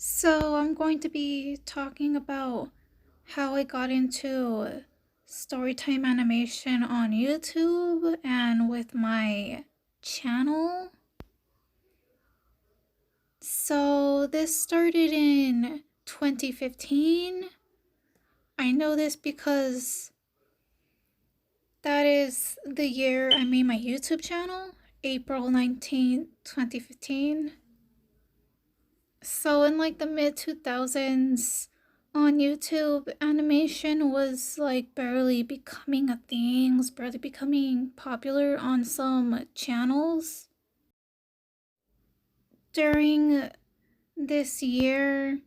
So I'm going to be talking about how I got into storytime animation on YouTube and with my channel. So this started in 2015. I know this because that is the year I made my YouTube channel, April 19th, 2015. So in like the mid 2000s on YouTube, animation was like barely becoming a thing, was barely becoming popular on some channels. During this year,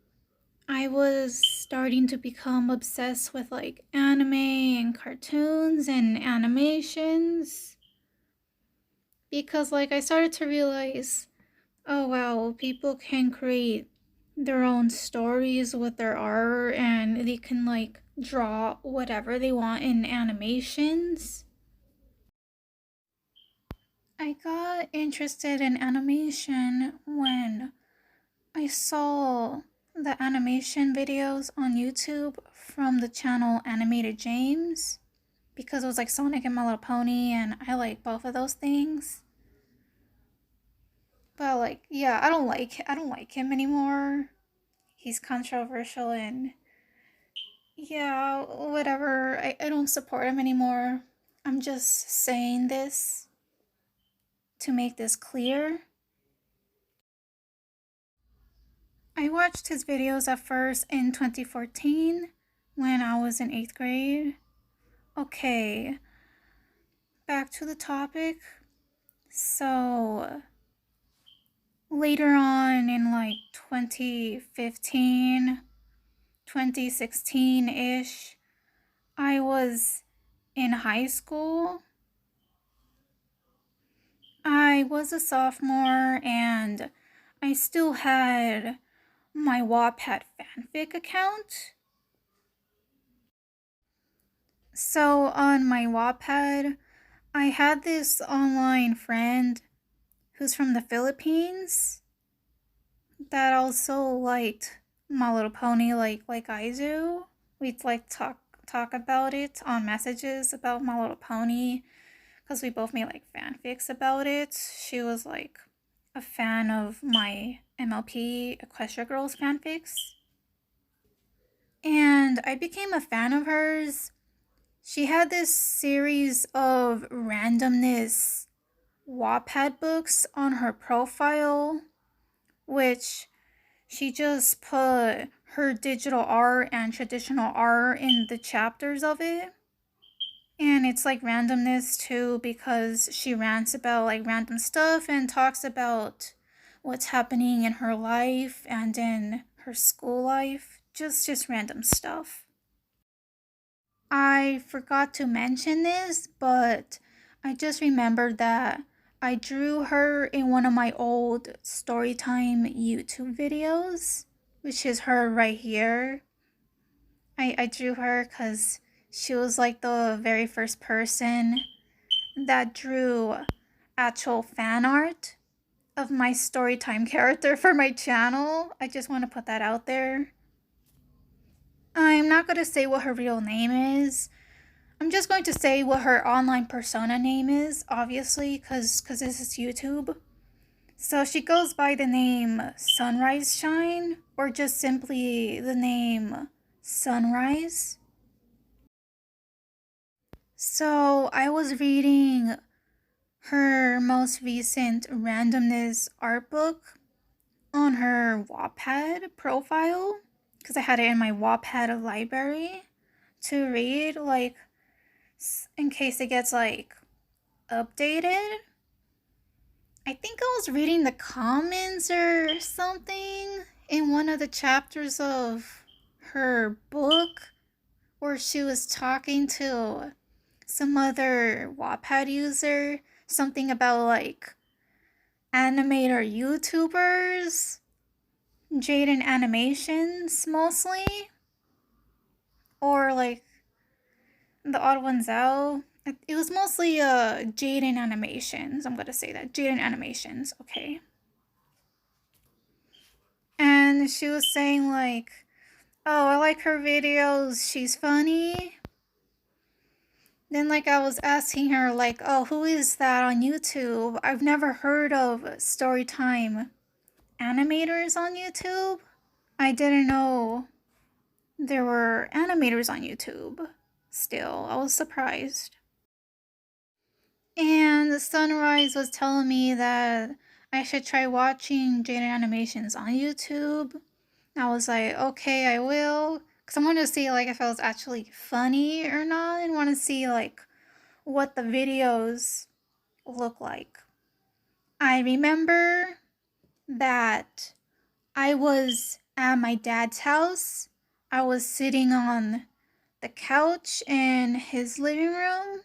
I was starting to become obsessed with like anime and cartoons and animations because like I started to realize, oh wow, people can create their own stories with their art and they can like draw whatever they want in animations. I got interested in animation when I saw the animation videos on YouTube from the channel Animated James because it was like Sonic and My Little Pony and I like both of those things. But like, yeah, I don't like him anymore. He's controversial and yeah, whatever. I don't support him anymore. I'm just saying this to make this clear. I watched his videos at first in 2014 when I was in 8th grade. Okay, back to the topic. So, later on in like 2015, 2016 ish, I was in high school. I was a sophomore and I still had my Wattpad fanfic account. So on my Wattpad, I had this online friend who's from the Philippines that also liked My Little Pony like I do. We'd like talk about it on messages about My Little Pony because we both made like fanfics about it. She was like a fan of my MLP Equestria Girls fanfics. And I became a fan of hers. She had this series of randomness Wattpad books on her profile, which she just put her digital art and traditional art in the chapters of it. And it's like randomness too because she rants about like random stuff and talks about what's happening in her life and in her school life. Just random stuff. I forgot to mention this, but I just remembered that I drew her in one of my old Storytime YouTube videos, which is her right here. I drew her because she was like the very first person that drew actual fan art of my Storytime character for my channel. I just want to put that out there. I'm not going to say what her real name is. I'm just going to say what her online persona name is, obviously, because this is YouTube. So she goes by the name Sunrise Shine, or just simply the name Sunrise. So I was reading her most recent randomness art book on her Wattpad profile because I had it in my Wattpad library to read, like, in case it gets like updated. I think I was reading the comments or something in one of the chapters of her book where she was talking to some other Wattpad user, something about like animator YouTubers, jaidenanimations mostly, or like the odd ones out. It was mostly Jaidenanimations. I'm gonna say that Jaidenanimations. Okay. And and she was saying like, oh, I like her videos, she's funny. Then like I was asking her like, oh, who is that on YouTube? I've never heard of Storytime animators on YouTube. I didn't know there were animators on YouTube. Still, I was surprised. And Sunrise was telling me that I should try watching Jaidenanimations on YouTube. I was like, okay, I will. Because I wanted to see like if it was actually funny or not, and want to see like what the videos look like. I remember that I was at my dad's house. I was sitting on the couch in his living room,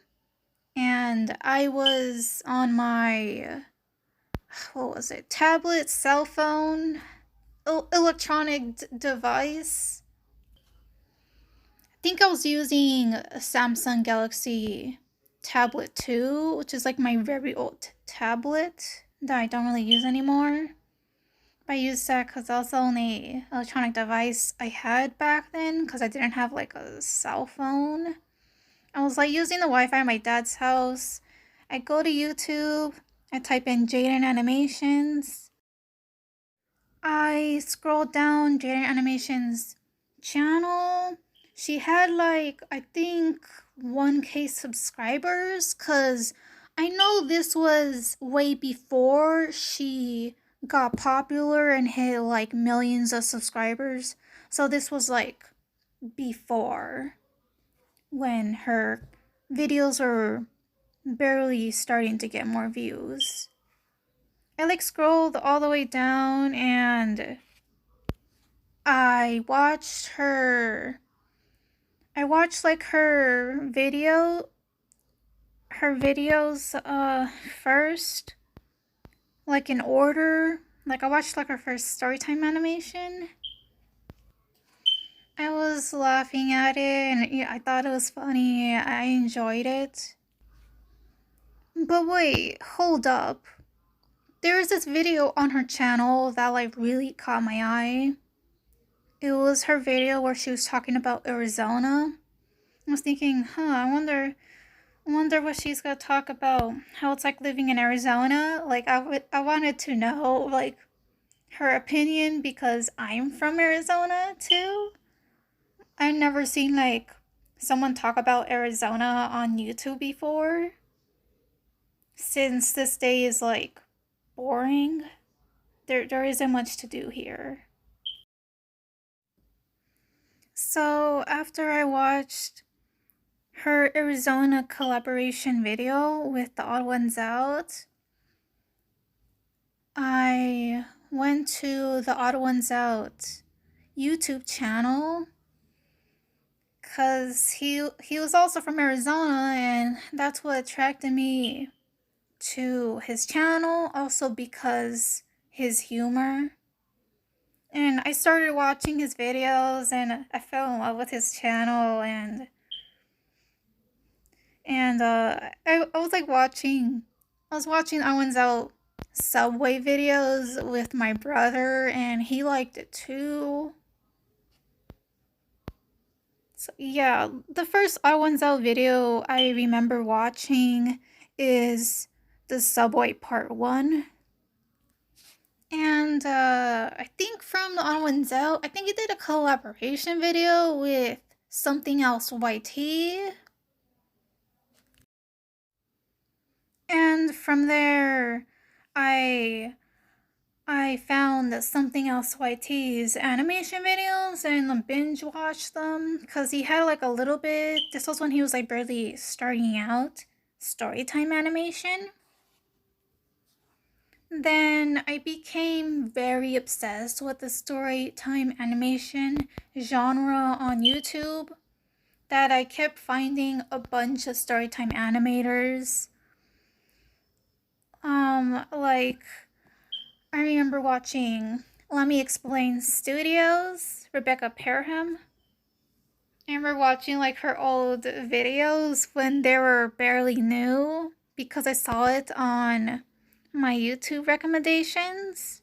and I was on my, what was it, tablet, cell phone, electronic device. I think I was using a Samsung Galaxy Tablet 2, which is like my very old tablet that I don't really use anymore. I used that because that was the only electronic device I had back then, because I didn't have like a cell phone. I was like using the Wi-Fi at my dad's house. I go to YouTube, I type in Jaidenanimations. I scrolled down Jaidenanimations' channel. She had like, I think 1K subscribers, because I know this was way before she got popular and hit like millions of subscribers. So this was like before, when her videos were barely starting to get more views. I like scrolled all the way down and I watched like her videos first, like in order. Like I watched like her first Storytime animation. I was laughing at it and yeah, I thought it was funny. I enjoyed it. But wait, hold up. There was this video on her channel that like really caught my eye. It was her video where she was talking about Arizona. I was thinking, I wonder what she's gonna talk about. How it's like living in Arizona. Like I wanted to know like her opinion because I'm from Arizona too. I've never seen like someone talk about Arizona on YouTube before. Since this day is like boring, there isn't much to do here. So after I watched her Arizona collaboration video with the Odd Ones Out, I went to the Odd Ones Out YouTube channel because he was also from Arizona, and that's what attracted me to his channel, also because his humor. And I started watching his videos and I fell in love with his channel, and I was like watching Owen's Out Subway videos with my brother, and he liked it too. So yeah, the first Owen's Out video I remember watching is the Subway Part 1. And I think from the Owen's Out, I think he did a collaboration video with somethingelseyt. And from there, I found that somethingelseyt's animation videos and binge watched them because he had like a little bit. This was when he was like barely starting out Storytime animation. Then I became very obsessed with the Storytime animation genre on YouTube, that I kept finding a bunch of Storytime animators. Like, I remember watching Let Me Explain Studios, Rebecca Parham. I remember watching like her old videos when they were barely new because I saw it on my YouTube recommendations.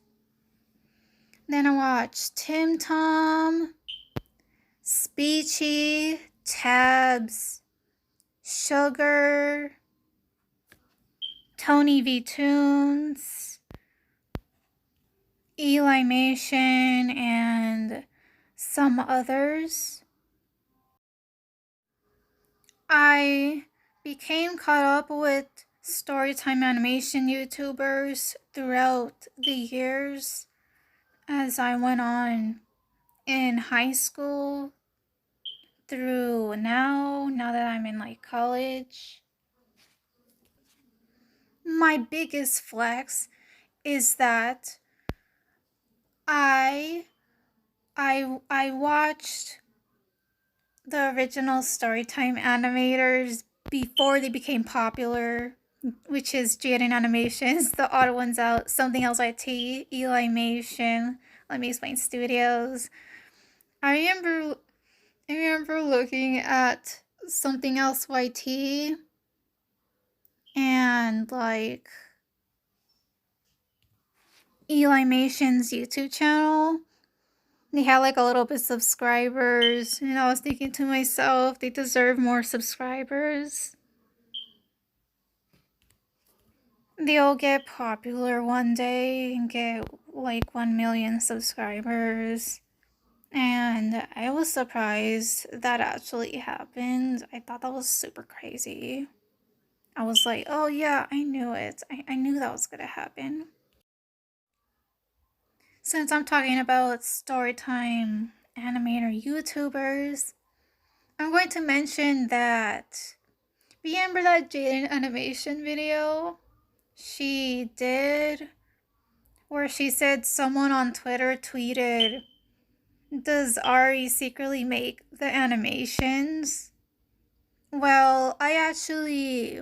Then I watched Tim Tom, Speechy, Tabs, Sugar, Tony V Tunes, Elimation, and some others. I became caught up with Storytime animation YouTubers throughout the years as I went on in high school through now that I'm in like college. My biggest flex is that I I watched the original Storytime animators before they became popular, which is Jaidenanimations, the odd ones out, somethingelseyt, Elimation, Let Me Explain Studios. I remember looking at somethingelseyt and like Elimation's YouTube channel. They had like a little bit of subscribers, and I was thinking to myself, they deserve more subscribers. They'll get popular one day and get like 1 million subscribers. And I was surprised that actually happened. I thought that was super crazy. I was like, oh yeah, I knew it. I knew that was gonna happen. Since I'm talking about Storytime animator YouTubers, I'm going to mention that. Remember that Jaden animation video she did where she said someone on Twitter tweeted, "Does Ari secretly make the animations?" Well, I actually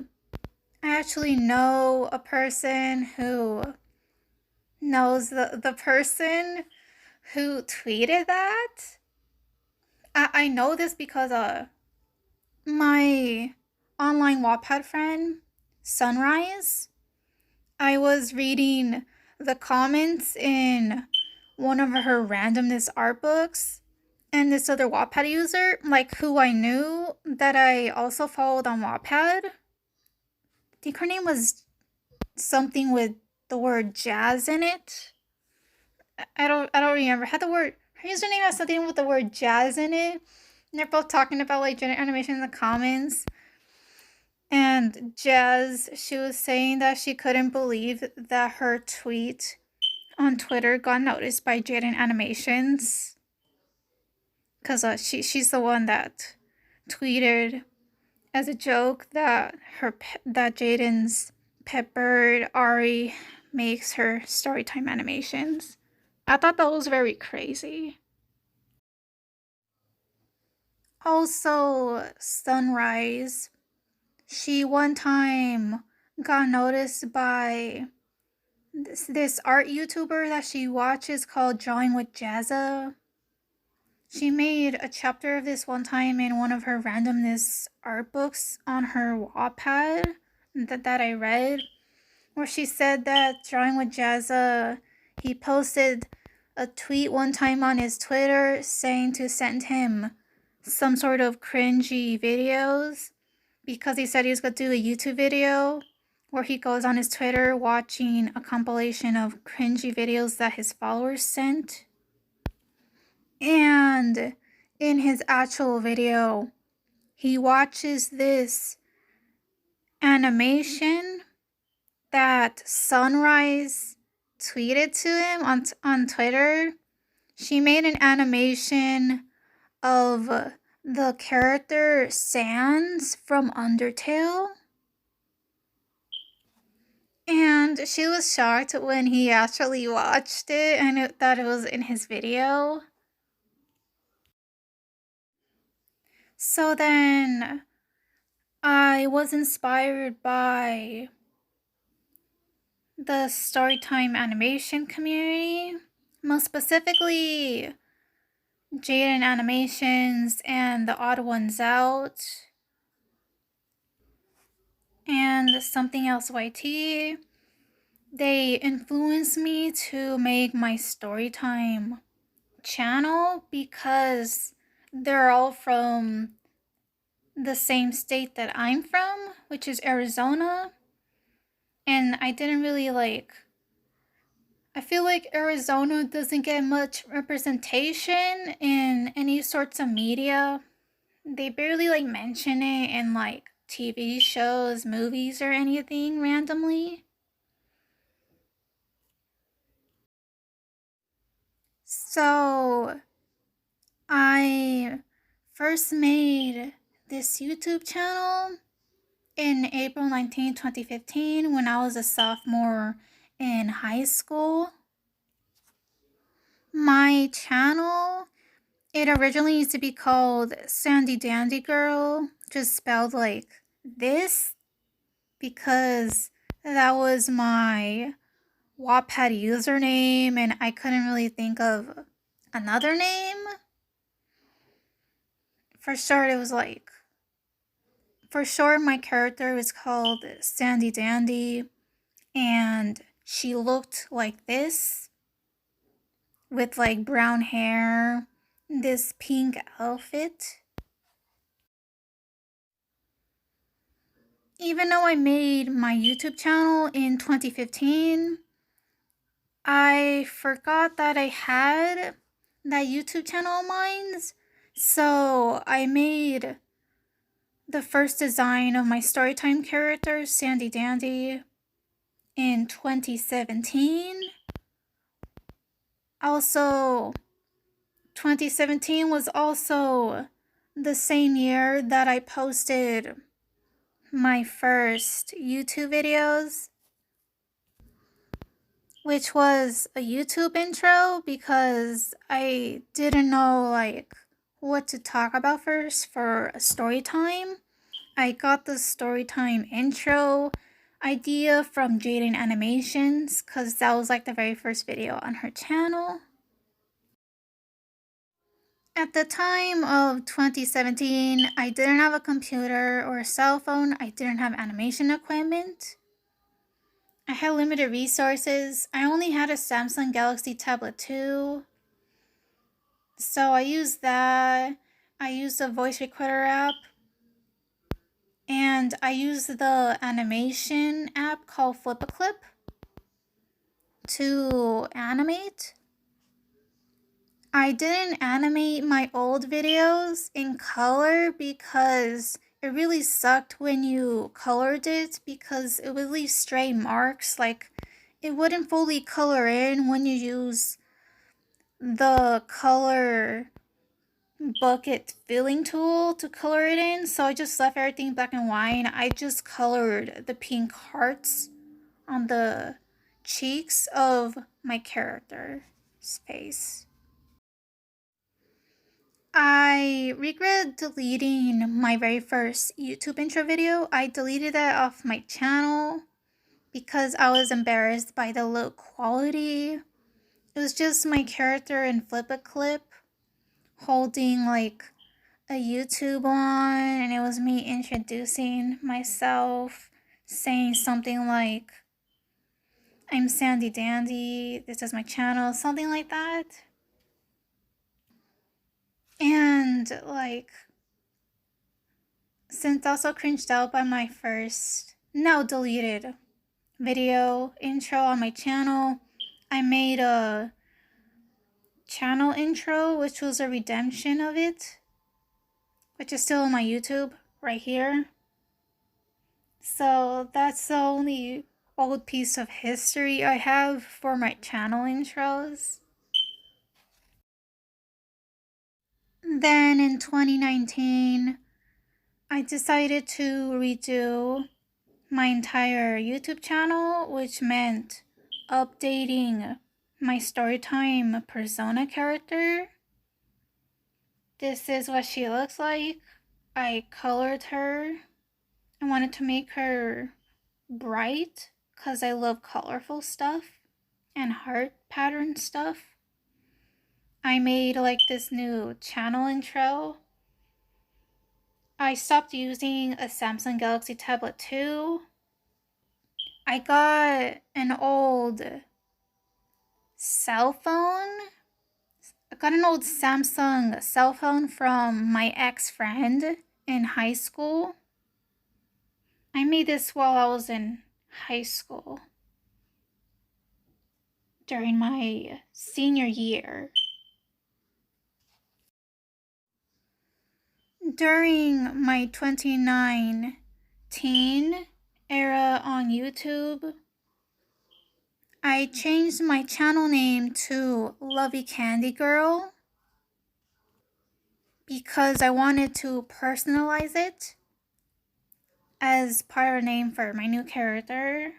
know a person who knows the person who tweeted that. I know this because my online Wattpad friend, Sunrise, I was reading the comments in one of her randomness art books, and this other Wattpad user, like who I knew that I also followed on Wattpad, I think her name was something with the word jazz in it. I don't remember. Had the word, her username has something with the word jazz in it. And they're both talking about like gender animation in the comments. And Jazz, she was saying that she couldn't believe that her tweet on Twitter got noticed by Jaidenanimations. Because she's the one that tweeted as a joke that that Jaiden's pet bird Ari makes her storytime animations. I thought that was very crazy. Also, Sunrise, she one time got noticed by this art YouTuber that she watches called Drawing with Jazza. She made a chapter of this one time in one of her randomness art books on her Wattpad that I read, where she said that Drawing with Jazza, he posted a tweet one time on his Twitter saying to send him some sort of cringy videos because he said he was going to do a YouTube video where he goes on his Twitter watching a compilation of cringy videos that his followers sent. And in his actual video, he watches this animation that Sunrise tweeted to him on Twitter. She made an animation of the character Sans from Undertale. And she was shocked when he actually watched it and that it was in his video. So then I was inspired by the Storytime animation community, most specifically Jaidenanimations and the Odd Ones Out and somethingelseyt, They influenced me to make my Storytime channel because they're all from the same state that I'm from, which is Arizona. And I didn't really I feel like Arizona doesn't get much representation in any sorts of media. They barely mention it in TV shows, movies, or anything randomly. So I first made this YouTube channel in April 2015, when I was a sophomore in high school. My channel, it originally used to be called Sandy Dandy Girl, just spelled like this, because that was my Wattpad username and I couldn't really think of another name. For short, my character was called Sandy Dandy, and she looked like this, with brown hair, this pink outfit. Even though I made my YouTube channel in 2015, I forgot that I had that YouTube channel of mine. So I made the first design of my Storytime character, Sandy Dandy, in 2017. Also, 2017 was also the same year that I posted my first YouTube videos, which was a YouTube intro, because I didn't know what to talk about first for a story time. I got the Storytime intro idea from Jaidenanimations, because that was the very first video on her channel. At the time of 2017, I didn't have a computer or a cell phone. I didn't have animation equipment. I had limited resources. I only had a Samsung Galaxy Tablet 2. So I used that. I used a voice recorder app. And I used the animation app called Flip-a-Clip to animate. I didn't animate my old videos in color because it really sucked when you colored it, because it would leave stray marks. It wouldn't fully color in when you use the color bucket filling tool to color it in. So I just left everything black and white. I just colored the pink hearts on the cheeks of my character's face. I regret deleting my very first YouTube intro video. I deleted that off my channel because I was embarrassed by the low quality. It was just my character in Flip-a-Clip holding a YouTube on, and it was me introducing myself, saying something like, "I'm Sandy Dandy, this is my channel," something like that. And since also cringed out by my first, now deleted, video intro on my channel, I made a channel intro, which was a redemption of it, which is still on my YouTube right here. So that's the only old piece of history I have for my channel intros. Then in 2019, I decided to redo my entire YouTube channel, which meant updating my Storytime persona character. This is what she looks like. I colored her. I wanted to make her bright because I love colorful stuff and heart pattern stuff. I made this new channel intro. I stopped using a Samsung Galaxy Tablet 2 I got an old cell phone. I got an old Samsung cell phone from my ex-friend in high school. I made this while I was in high school during my senior year. During my 2019 era on YouTube, I changed my channel name to Lovey Candy Girl because I wanted to personalize it as part of a name for my new character.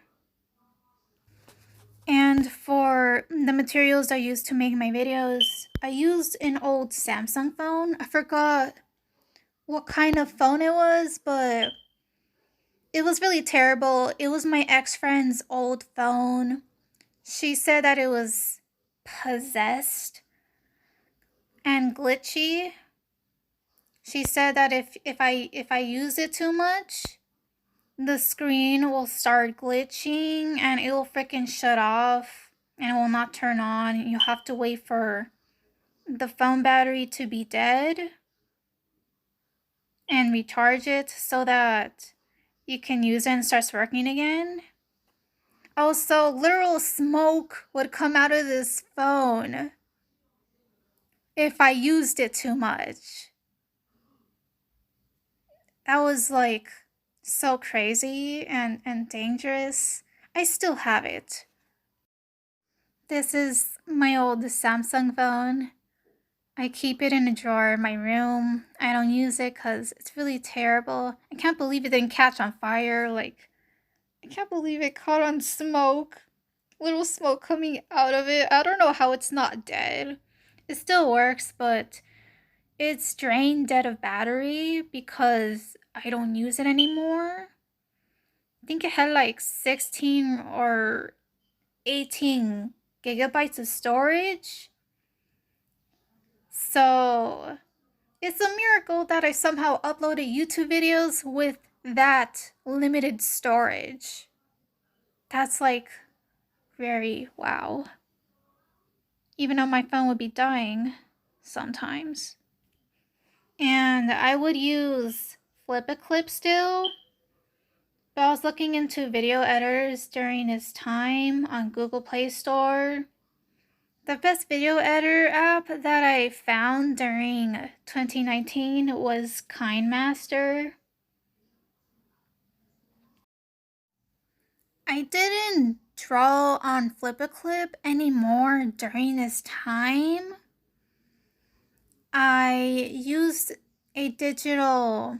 And for the materials I used to make my videos, I used an old Samsung phone. I forgot what kind of phone it was, but it was really terrible. It was my ex-friend's old phone. She said that it was possessed and glitchy. She said that if I use it too much, the screen will start glitching and it will freaking shut off and it will not turn on. You'll have to wait for the phone battery to be dead and recharge it so that you can use it and starts working again. Also, literal smoke would come out of this phone if I used it too much. That was like so crazy and dangerous. I still have it. This is my old Samsung phone. I keep it in a drawer in my room. I don't use it because it's really terrible. I can't believe it didn't catch on fire. Like, I can't believe it caught on smoke. Little smoke coming out of it. I don't know how it's not dead. It still works, but it's drained dead of battery because I don't use it anymore. I think it had like 16 or 18 gigabytes of storage. So it's a miracle that I somehow uploaded YouTube videos with that limited storage. That's like very wow. Even though my phone would be dying sometimes. And I would use Flip-a-Clip still. But I was looking into video editors during this time on Google Play Store. The best video editor app that I found during 2019 was KineMaster. I didn't draw on Flip-a-Clip anymore during this time. I used a digital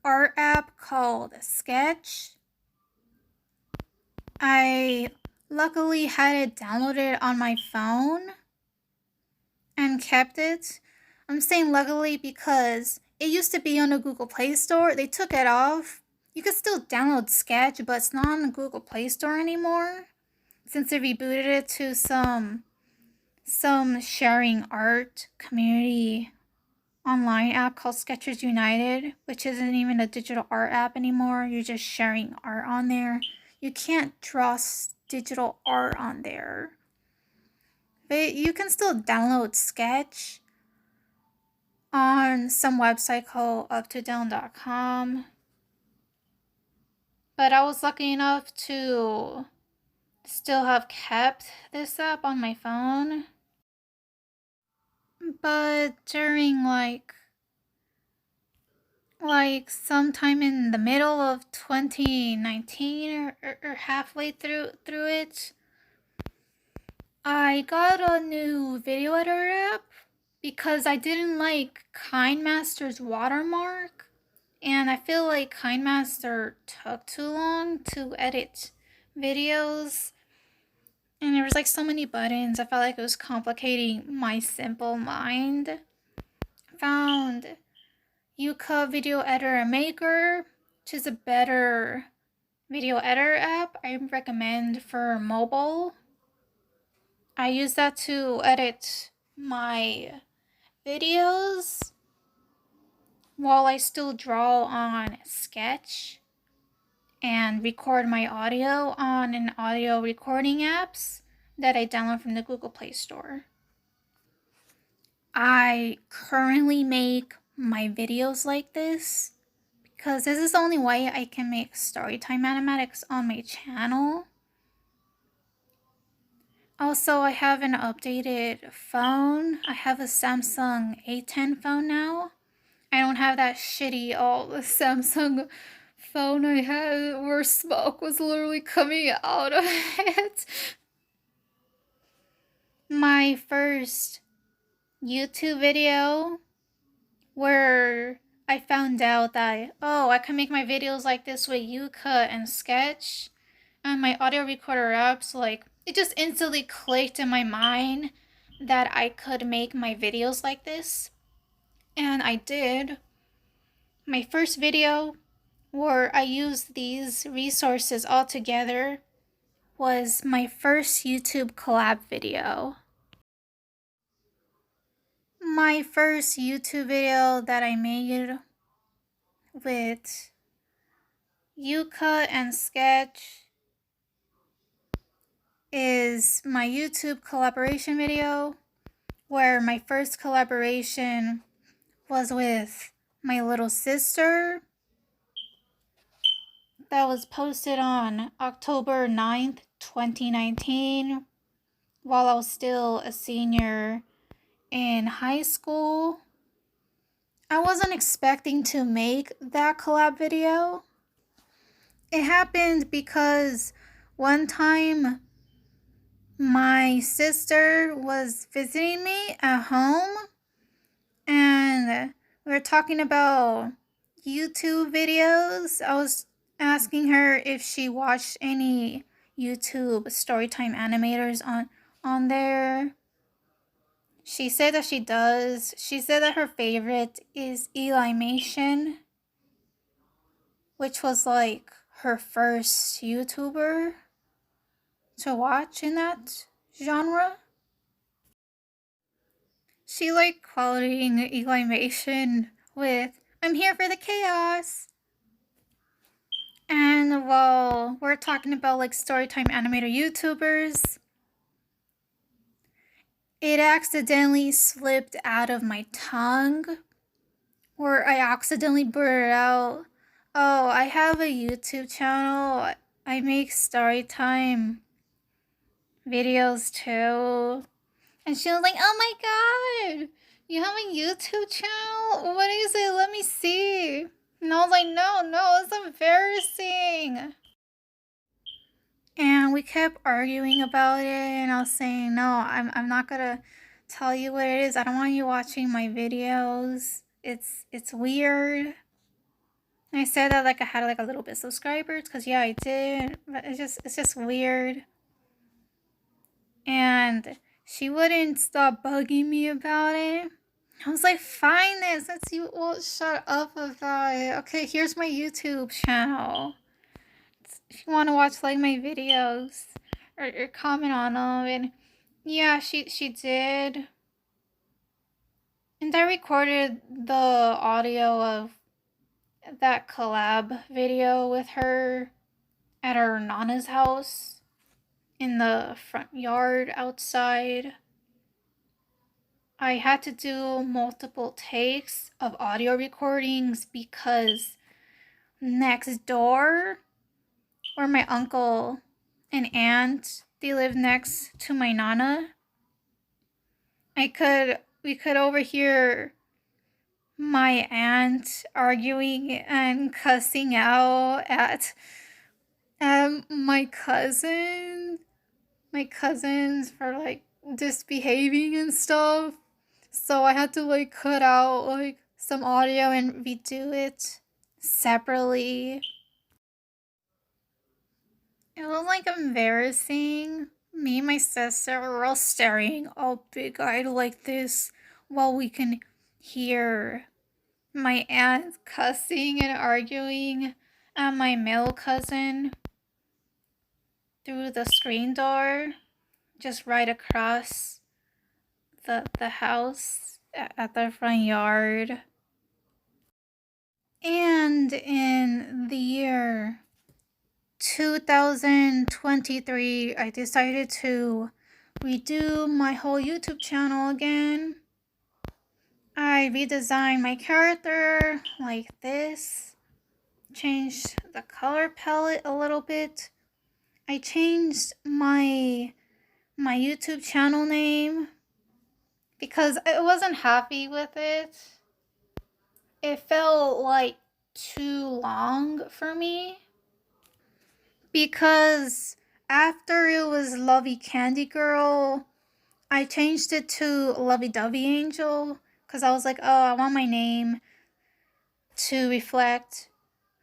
art app called Sketch. I luckily had it downloaded on my phone and kept it. I'm saying luckily because it used to be on the Google Play Store. They took it off. You could still download Sketch, but it's not on the Google Play Store anymore since they rebooted it to some sharing art community online app called Sketchers United, which isn't even a digital art app anymore. You're just sharing art on there. You can't draw digital art on there. But you can still download Sketch on some website called uptodown.com. But I was lucky enough to still have kept this app on my phone. But during like sometime in the middle of 2019 or halfway through it, I got a new video editor app because I didn't like KineMaster's watermark, and I feel like KineMaster took too long to edit videos, and there was like so many buttons. I felt like it was complicating my simple mind. I found Yuka Video Editor Maker, which is a better video editor app I recommend for mobile. I use that to edit my videos while I still draw on Sketch. and record my audio on an audio recording apps that I download from the Google Play Store. I currently make my videos like this because this is the only way I can make Storytime animatics on my channel. Also, I have an updated phone. I have a Samsung A10 phone now. I don't have that shitty old Samsung phone I had where smoke was literally coming out of it. My first YouTube video where I found out that, oh, I can make my videos like this with Yuka and Sketch and my audio recorder apps, like, it just instantly clicked in my mind that I could make my videos like this. And I did. My first video where I used these resources all together was my first YouTube collab video. My first YouTube video that I made with Yuka and Sketch is my YouTube collaboration video, where my first collaboration was with my little sister. That was posted on October 9th, 2019, while I was still a senior in high school. I wasn't expecting to make that collab video. It happened because one time my sister was visiting me at home and we were talking about YouTube videos. I was asking her if she watched any YouTube Storytime animators on there. She said that she does. She said that her favorite is Elimation, which was like her first YouTuber to watch in that genre. She liked quoting Elimation with, "I'm here for the chaos." And while we're talking about like Storytime animator YouTubers, it accidentally slipped out of my tongue, where I accidentally blurted out, "Oh, I have a YouTube channel. I make Storytime videos too." And she was like, "Oh my god, you have a YouTube channel? What is it? Let me see." And I was like, no, it's embarrassing. And we kept arguing about it, and I was saying, no, I'm not gonna tell you what it is. I don't want you watching my videos. It's weird. And I said that like I had like a little bit of subscribers, because yeah, I did, but it's just weird. And she wouldn't stop bugging me about it. I was like, fine then, since you won't shut up about it. Okay, here's my YouTube channel. If you want to watch like my videos or comment on them. And yeah, she did. And I recorded the audio of that collab video with her at her Nana's house in the front yard outside. I had to do multiple takes of audio recordings because next door, where my uncle and aunt, they live next to my Nana, we could overhear my aunt arguing and cussing out at my cousins for like misbehaving and stuff. So I had to like cut out like some audio and redo it separately. It was like embarrassing. Me and my sister were all staring all big-eyed like this while we can hear my aunt cussing and arguing at my male cousin through the screen door just right across the house at the front yard. And in the year 2023, I decided to redo my whole YouTube channel again. I redesigned my character like this, changed the color palette a little bit. I changed my YouTube channel name because I wasn't happy with it. It felt like too long for me. Because after it was Lovey Candy Girl, I changed it to Lovey Dovey Angel because I was like, oh, I want my name to reflect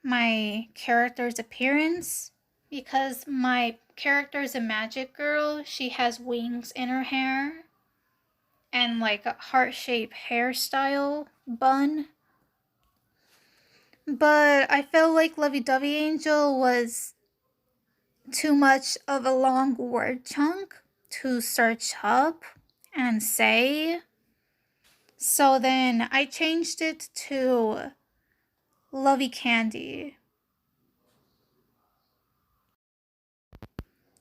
my character's appearance. Because my character is a magic girl, she has wings in her hair and like a heart-shaped hairstyle bun. But I felt like Lovey Dovey Angel was too much of a long word chunk to search up and say. So then I changed it to Lovey Candy.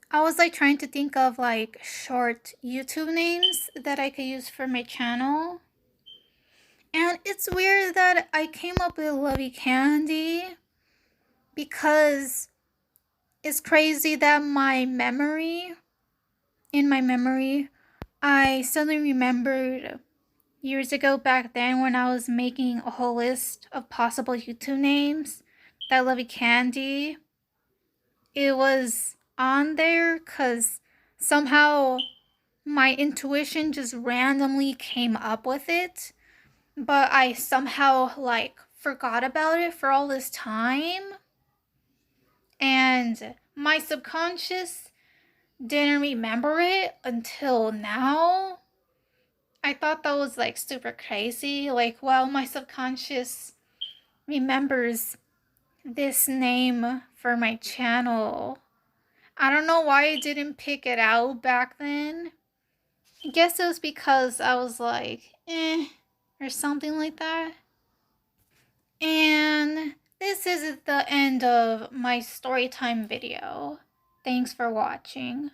I was like trying to think of like short YouTube names that I could use for my channel. And it's weird that I came up with Lovey Candy because it's crazy that in my memory, I suddenly remembered years ago back then when I was making a whole list of possible YouTube names, that Lovey Candy, it was on there because somehow my intuition just randomly came up with it, but I somehow like forgot about it for all this time, and my subconscious didn't remember it until now. I thought that was like super crazy. Like, wow, my subconscious remembers this name for my channel. I don't know why I didn't pick it out back then. I guess it was because I was like, or something like that. And this is the end of my story time video. Thanks for watching.